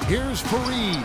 Here's Fareed.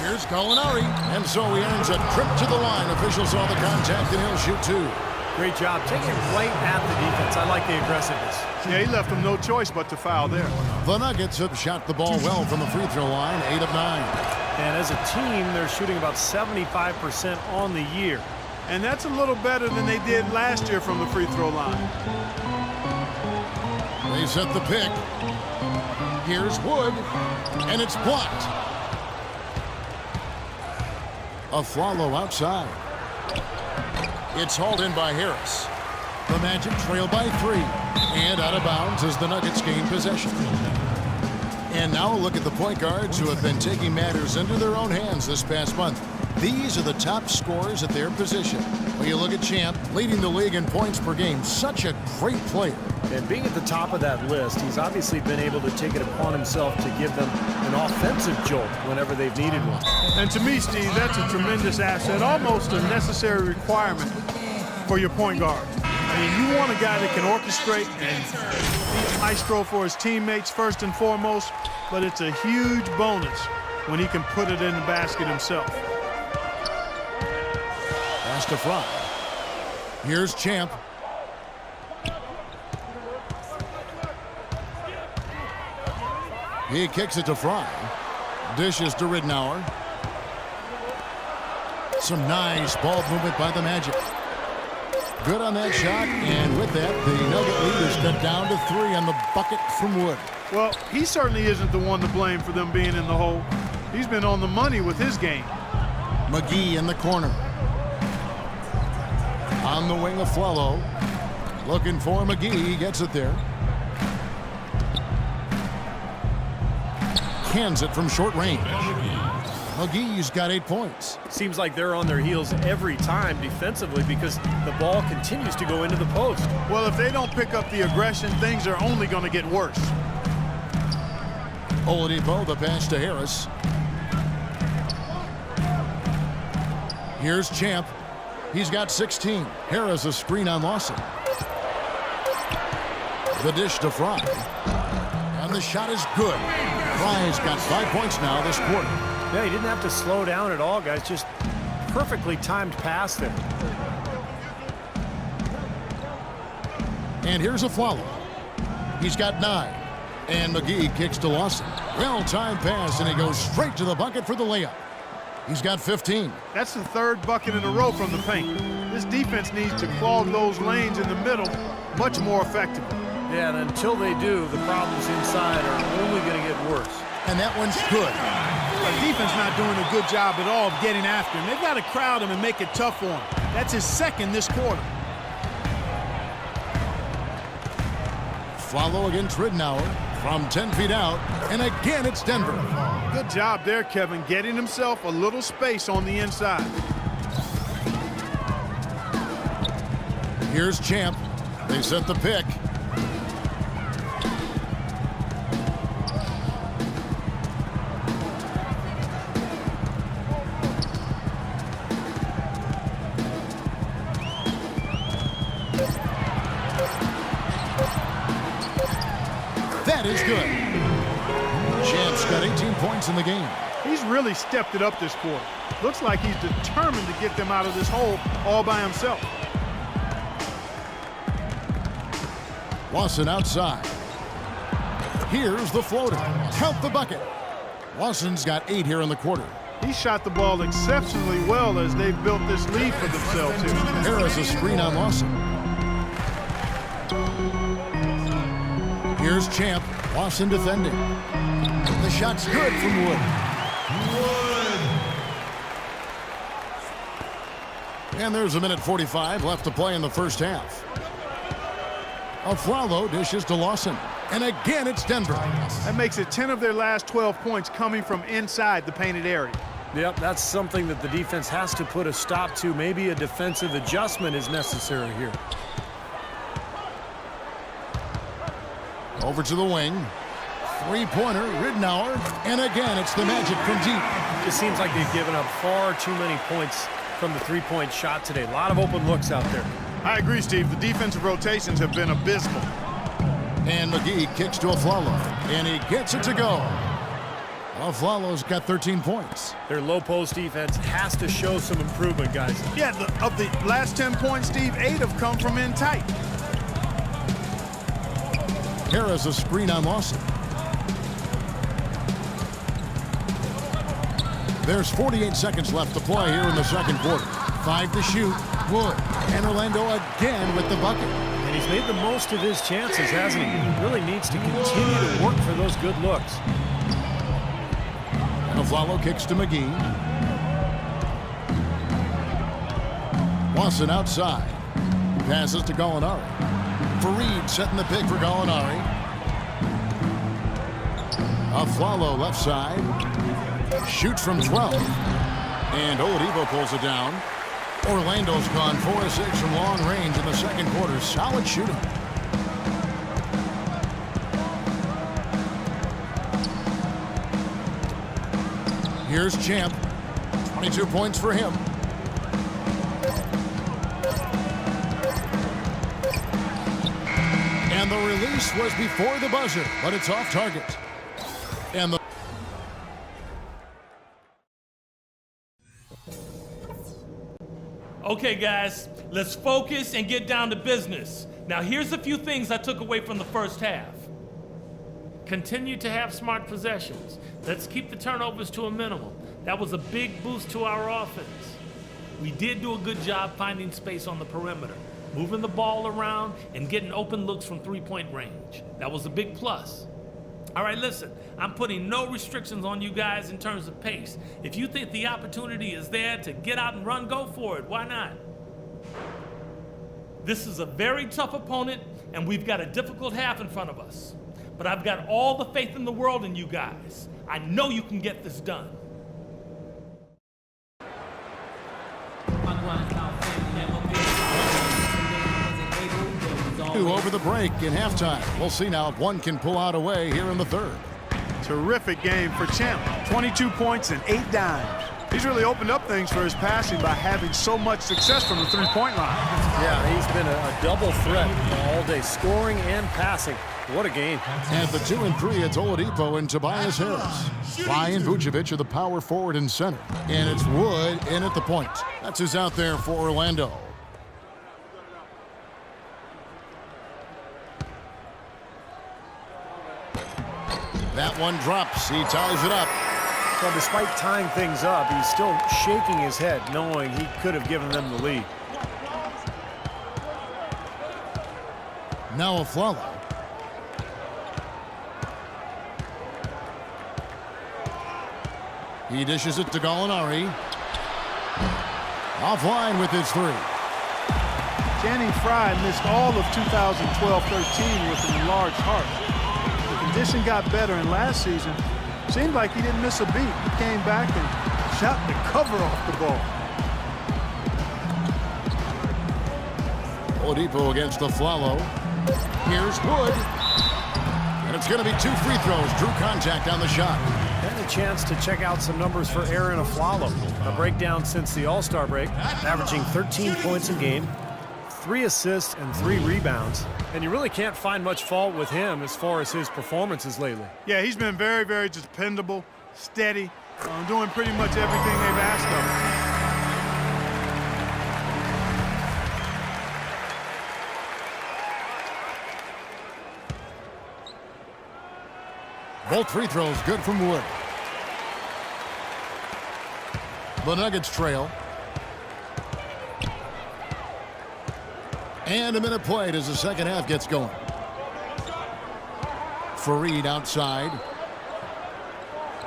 Here's Gallinari. And so he earns a trip to the line. Officials saw the contact, and he'll shoot two. Great job taking it right at the defense. I like the aggressiveness. Yeah, he left him no choice but to foul there. The Nuggets have shot the ball well from the free throw line, 8 of 9. And as a team, they're shooting about 75% on the year. And that's a little better than they did last year from the free throw line. They set the pick. Here's Wood, and it's blocked. Aflalo outside. It's hauled in by Harris. The Magic trail by 3. And out of bounds as the Nuggets gain possession. And now a look at the point guards who have been taking matters into their own hands this past month. These are the top scorers at their position. When you look at Champ, leading the league in points per game, such a great player. And being at the top of that list, he's obviously been able to take it upon himself to give them an offensive jolt whenever they've needed one. And to me, Steve, that's a tremendous asset, almost a necessary requirement for your point guard. I mean, you want a guy that can orchestrate and be a maestro for his teammates first and foremost, but it's a huge bonus when he can put it in the basket himself. Pass to Fry. Here's Champ. He kicks it to Fry. Dishes to Ridnour. Some nice ball movement by the Magic. Good on that shot, and with that, the Nugget lead is cut down to 3 on the bucket from Wood. Well, he certainly isn't the one to blame for them being in the hole. He's been on the money with his game. McGee in the corner. On the wing of Flello. Looking for McGee. He gets it there. Cans it from short range. McGee's got 8 points. Seems like they're on their heels every time defensively because the ball continues to go into the post. Well, if they don't pick up the aggression, things are only going to get worse. Oladipo, the pass to Harris. Here's Champ. He's got 16. Harris a screen on Lawson. The dish to Fry. And the shot is good. Fry's got 5 points now this quarter. Yeah, he didn't have to slow down at all, guys. Just perfectly timed pass there. And here's Aflalo. He's got 9. And McGee kicks to Lawson. Well-timed pass, and he goes straight to the bucket for the layup. He's got 15. That's the 3rd bucket in a row from the paint. This defense needs to clog those lanes in the middle much more effectively. Yeah, and until they do, the problems inside are only going to get worse. And that one's good. The defense not doing a good job at all of getting after him. They've got to crowd him and make it tough for him. That's his 2nd this quarter. Follow against Ridnour from 10 feet out. And again, it's Denver. Good job there, Kevin, getting himself a little space on the inside. Here's Champ. They set the pick. That is good. Champ's got 18 points in the game. He's really stepped it up this quarter. Looks like he's determined to get them out of this hole all by himself. Lawson outside. Here's the floater. Count the bucket. Lawson's got 8 here in the quarter. He shot the ball exceptionally well as they've built this lead for themselves here. Harris a screen on Lawson. Here's Champ. Lawson defending. The shot's good from Wood. And there's a minute 45 left to play in the first half. Aflalo dishes to Lawson. And again, it's Denver. That makes it 10 of their last 12 points coming from inside the painted area. Yep, that's something that the defense has to put a stop to. Maybe a defensive adjustment is necessary here. Over to the wing. 3-pointer, Ridnour. And again, it's the Magic from deep. It just seems like they've given up far too many points from the three-point shot today. A lot of open looks out there. I agree, Steve. The defensive rotations have been abysmal. And McGee kicks to Aflalo. And he gets it to go. Aflalo's got 13 points. Their low post defense has to show some improvement, guys. Yeah, of the last 10 points, Steve, 8 have come from in tight. Harris a screen on Lawson. There's 48 seconds left to play here in the second quarter. 5 to shoot. Wood. And Orlando again with the bucket. And he's made the most of his chances, hasn't he? He really needs to continue to work for those good looks. Aflalo kicks to McGee. Lawson outside. Passes to Gallinari. Fareed setting the pick for Gallinari. Aflalo left side. Shoots from 12. And Oladipo pulls it down. Orlando's gone 4 of 6 from long range in the second quarter. Solid shooting. Here's Champ. 22 points for him. And the release was before the buzzer, but it's off target. And the Okay, guys, let's focus and get down to business. Now, here's a few things I took away from the first half. Continue to have smart possessions. Let's keep the turnovers to a minimum. That was a big boost to our offense. We did do a good job finding space on the perimeter, moving the ball around and getting open looks from three-point range. That was a big plus. All right, listen, I'm putting no restrictions on you guys in terms of pace. If you think the opportunity is there to get out and run, go for it. Why not? This is a very tough opponent, and we've got a difficult half in front of us. But I've got all the faith in the world in you guys. I know you can get this done. over the break in halftime. We'll see now if one can pull out away here in the third. Terrific game for Champ. 22 points and 8 dimes. He's really opened up things for his passing by having so much success from the three-point line. Yeah, he's been a double threat all day, scoring and passing. What a game. At the 2 and 3, it's Oladipo and Tobias Harris. Fly and Vucevic are the power forward and center. And it's Wood in at the point. That's who's out there for Orlando. That one drops. He ties it up. Well, despite tying things up, he's still shaking his head, knowing he could have given them the lead. Now Aflalo. He dishes it to Gallinari. Offline with his 3. Channing Frye missed all of 2012-13 with an enlarged heart. The condition got better, and last season seemed like he didn't miss a beat. He came back and shot the cover off the ball. Oladipo against Aflalo. Here's Wood. And it's going to be 2 free throws. Drew contact on the shot. And a chance to check out some numbers for Aaron Aflalo. A breakdown since the All-Star break, averaging 13 points a game, 3 assists and 3 rebounds. And you really can't find much fault with him as far as his performances lately. Yeah, he's been very, very dependable, steady, doing pretty much everything they've asked of him. Both free throws good from Wood. The Nuggets trail. And a minute played as the second half gets going. Fareed outside.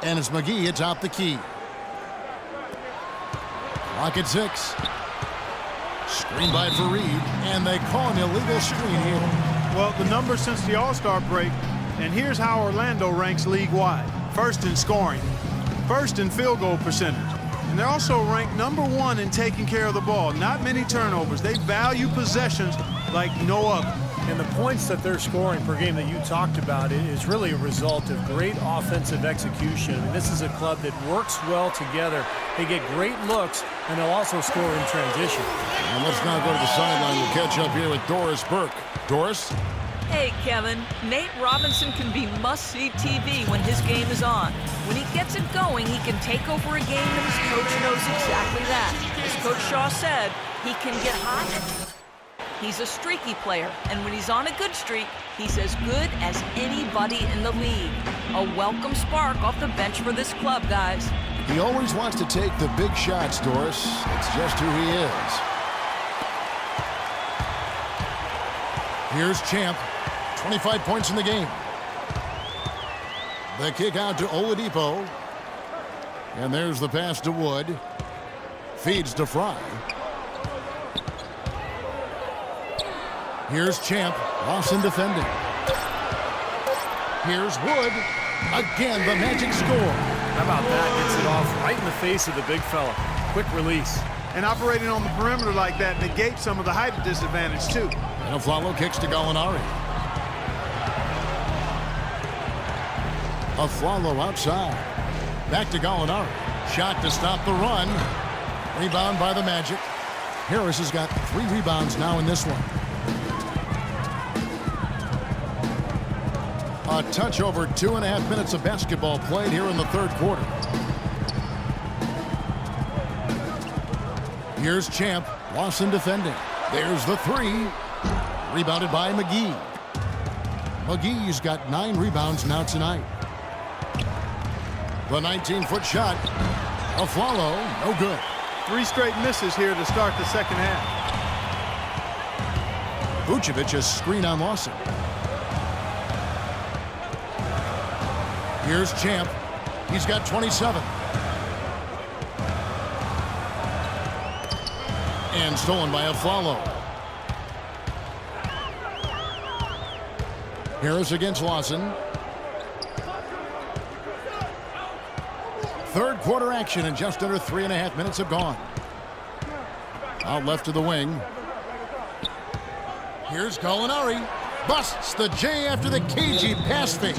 And it's McGee atop the key. Clock at 6. Screen by Fareed. And they call an illegal screen here. Well, the numbers since the All-Star break. And here's how Orlando ranks league-wide. First in scoring, first in field goal percentage. And they're also ranked number 1 in taking care of the ball. Not many turnovers. They value possessions like no other. And the points that they're scoring per game that you talked about is really a result of great offensive execution. I mean, this is a club that works well together. They get great looks, and they'll also score in transition. And let's now go to the sideline. We'll catch up here with Doris Burke. Doris? Hey, Kevin, Nate Robinson can be must-see TV when his game is on. When he gets it going, he can take over a game, and his coach knows exactly that. As Coach Shaw said, he can get hot. He's a streaky player, and when he's on a good streak, he's as good as anybody in the league. A welcome spark off the bench for this club, guys. He always wants to take the big shots, Doris. It's just who he is. Here's Champ. 25 points in the game. The kick out to Oladipo. And there's the pass to Wood. Feeds to Fry. Here's Champ. Lawson defending. Here's Wood. Again, the Magic score. How about that? Gets it off right in the face of the big fella. Quick release. And operating on the perimeter like that negates some of the height disadvantage, too. And Aflalo kicks to Gallinari. Aflalo outside. Back to Gallinari. Shot to stop the run. Rebound by the Magic. Harris has got 3 rebounds now in this one. A touch over 2.5 minutes of basketball played here in the third quarter. Here's Champ. Lawson defending. There's the 3. Rebounded by McGee. McGee's got 9 rebounds now tonight. The 19-foot shot. Aflalo, no good. 3 straight misses here to start the second half. Vucevic a screen on Lawson. Here's Champ. He's got 27. And stolen by Aflalo. Harris against Lawson. Third quarter action, and just under 3.5 minutes have gone. Out left to the wing. Here's Gallinari. Busts the J after the cagey pass fake.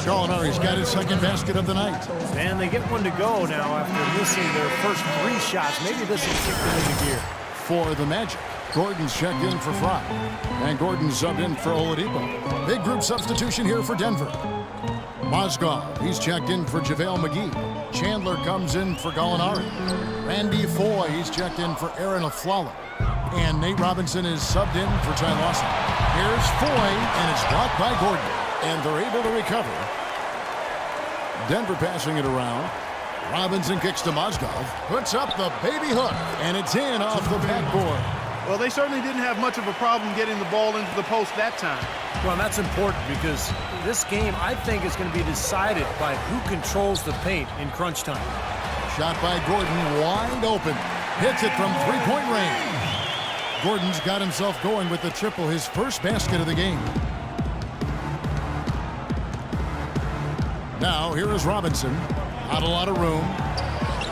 Gallinari's got his second basket of the night. And they get one to go now after missing their first 3 shots. Maybe this will kick them into gear. For the Magic, Gordon's checked in for Fry. And Gordon subbed in for Oladipo. Big group substitution here for Denver. Mozgov, he's checked in for JaVale McGee. Chandler comes in for Gallinari. Randy Foye, he's checked in for Aaron Aflalo. And Nate Robinson is subbed in for Ty Lawson. Here's Foye, and it's blocked by Gordon. And they're able to recover. Denver passing it around. Robinson kicks to Mozgov. Puts up the baby hook. And it's in off the backboard. Well, they certainly didn't have much of a problem getting the ball into the post that time. Well, that's important because this game, I think, is going to be decided by who controls the paint in crunch time. Shot by Gordon, wide open. Hits it from 3-point range. Gordon's got himself going with the triple, his first basket of the game. Now, here is Robinson. Not a lot of room.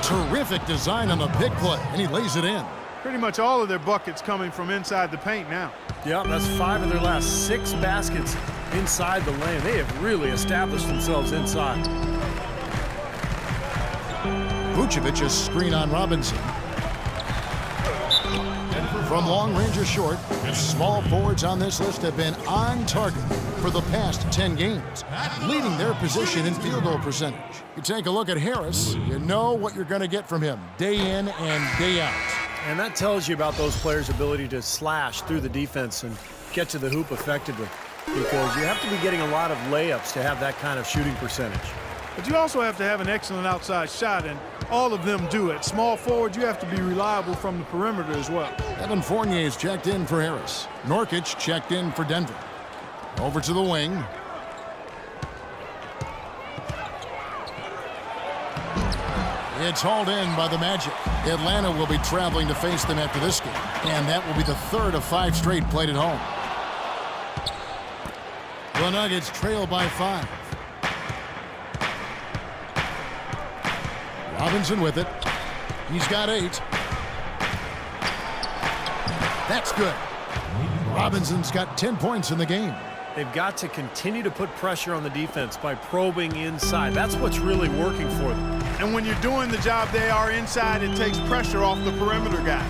Terrific design on the big play, and he lays it in. Pretty much all of their buckets coming from inside the paint now. Yep, that's 5 of their last 6 baskets inside the lane. They have really established themselves inside. Vucevic's screen on Robinson. From long range or short, small forwards on this list have been on target for the past 10 games, leading their position in field goal percentage. You take a look at Harris, you know what you're going to get from him day in and day out. And that tells you about those players' ability to slash through the defense and get to the hoop effectively, because you have to be getting a lot of layups to have that kind of shooting percentage. But you also have to have an excellent outside shot, and all of them do it. Small forward, you have to be reliable from the perimeter as well. Evan Fournier's checked in for Harris. Nurkic checked in for Denver. Over to the wing. It's hauled in by the Magic. Atlanta will be traveling to face them after this game, and that will be the third of 5 straight played at home. The Nuggets trail by 5. Robinson with it. He's got 8. That's good. Robinson's got 10 points in the game. They've got to continue to put pressure on the defense by probing inside. That's what's really working for them. And when you're doing the job they are inside, it takes pressure off the perimeter guys.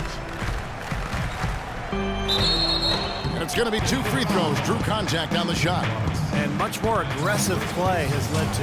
it's going to be 2 free throws. Drew contact on the shot. And much more aggressive play has led to